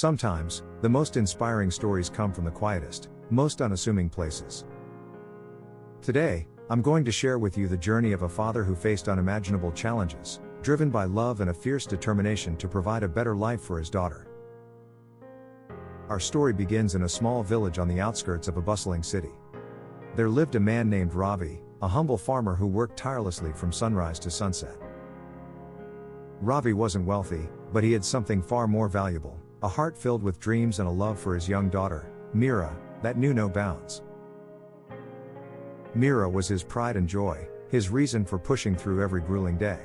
Sometimes, the most inspiring stories come from the quietest, most unassuming places. Today, I'm going to share with you the journey of a father who faced unimaginable challenges, driven by love and a fierce determination to provide a better life for his daughter. Our story begins in a small village on the outskirts of a bustling city. There lived a man named Ravi, a humble farmer who worked tirelessly from sunrise to sunset. Ravi wasn't wealthy, but he had something far more valuable, a heart filled with dreams and a love for his young daughter, Meera, that knew no bounds. Meera was his pride and joy, his reason for pushing through every grueling day.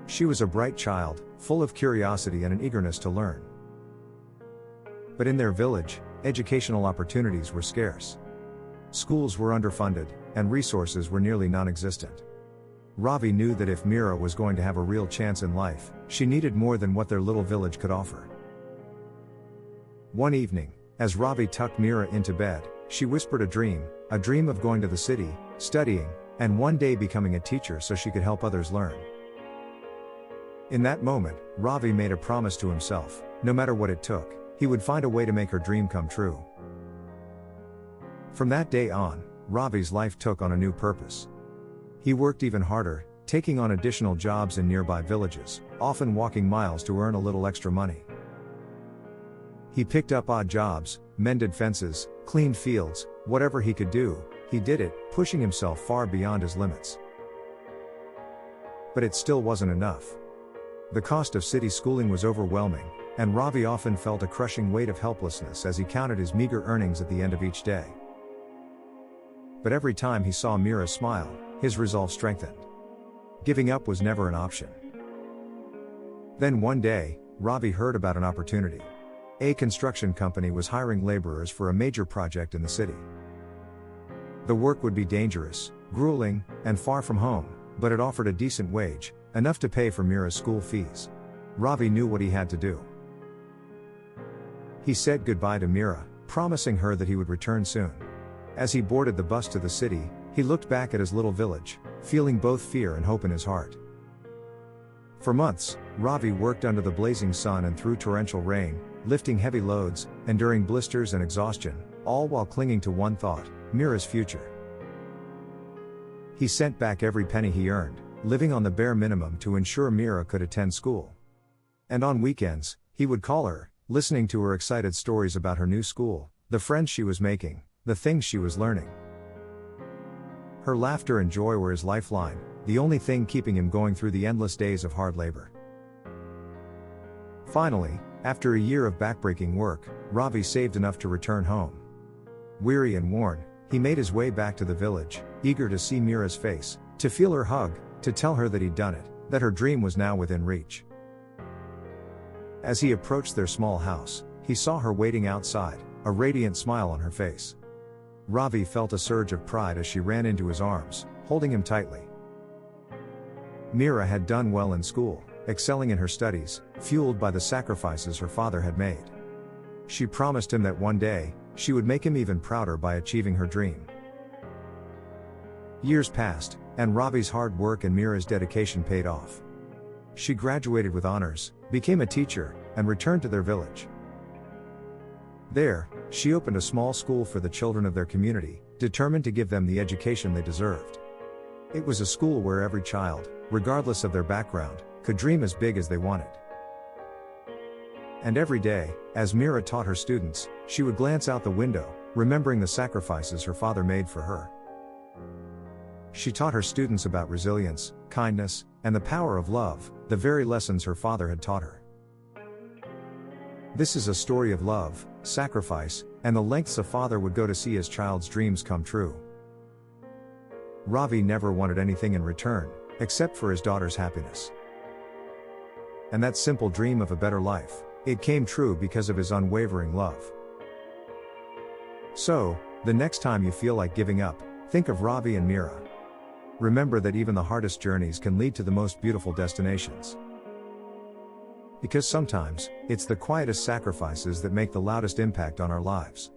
She was a bright child, full of curiosity and an eagerness to learn. But in their village, educational opportunities were scarce. Schools were underfunded, and resources were nearly non-existent. Ravi knew that if Meera was going to have a real chance in life, she needed more than what their little village could offer. One evening, as Ravi tucked Meera into bed, she whispered a dream of going to the city, studying, and one day becoming a teacher so she could help others learn. In that moment, Ravi made a promise to himself: no matter what it took, he would find a way to make her dream come true. From that day on, Ravi's life took on a new purpose. He worked even harder, taking on additional jobs in nearby villages, often walking miles to earn a little extra money. He picked up odd jobs, mended fences, cleaned fields, whatever he could do, he did it, pushing himself far beyond his limits. But it still wasn't enough. The cost of city schooling was overwhelming, and Ravi often felt a crushing weight of helplessness as he counted his meager earnings at the end of each day. But every time he saw Meera smile, his resolve strengthened. Giving up was never an option. Then one day, Ravi heard about an opportunity. A construction company was hiring laborers for a major project in the city. The work would be dangerous, grueling, and far from home, but it offered a decent wage, enough to pay for Meera's school fees. Ravi knew what he had to do. He said goodbye to Meera, promising her that he would return soon. As he boarded the bus to the city, he looked back at his little village, feeling both fear and hope in his heart. For months, Ravi worked under the blazing sun and through torrential rain, lifting heavy loads, enduring blisters and exhaustion, all while clinging to one thought: Meera's future. He sent back every penny he earned, living on the bare minimum to ensure Meera could attend school. And on weekends, he would call her, listening to her excited stories about her new school, the friends she was making, the things she was learning. Her laughter and joy were his lifeline, the only thing keeping him going through the endless days of hard labor. Finally, after a year of backbreaking work, Ravi saved enough to return home. Weary and worn, he made his way back to the village, eager to see Meera's face, to feel her hug, to tell her that he'd done it, that her dream was now within reach. As he approached their small house, he saw her waiting outside, a radiant smile on her face. Ravi felt a surge of pride as she ran into his arms, holding him tightly. Meera had done well in school, excelling in her studies, fueled by the sacrifices her father had made. She promised him that one day, she would make him even prouder by achieving her dream. Years passed, and Ravi's hard work and Meera's dedication paid off. She graduated with honors, became a teacher, and returned to their village. There, she opened a small school for the children of their community, determined to give them the education they deserved. It was a school where every child, regardless of their background, could dream as big as they wanted. And every day, as Meera taught her students, she would glance out the window, remembering the sacrifices her father made for her. She taught her students about resilience, kindness, and the power of love, the very lessons her father had taught her. This is a story of love, sacrifice, and the lengths a father would go to see his child's dreams come true. Ravi never wanted anything in return, except for his daughter's happiness. And that simple dream of a better life, it came true because of his unwavering love. So, the next time you feel like giving up, think of Ravi and Meera. Remember that even the hardest journeys can lead to the most beautiful destinations. Because sometimes, it's the quietest sacrifices that make the loudest impact on our lives.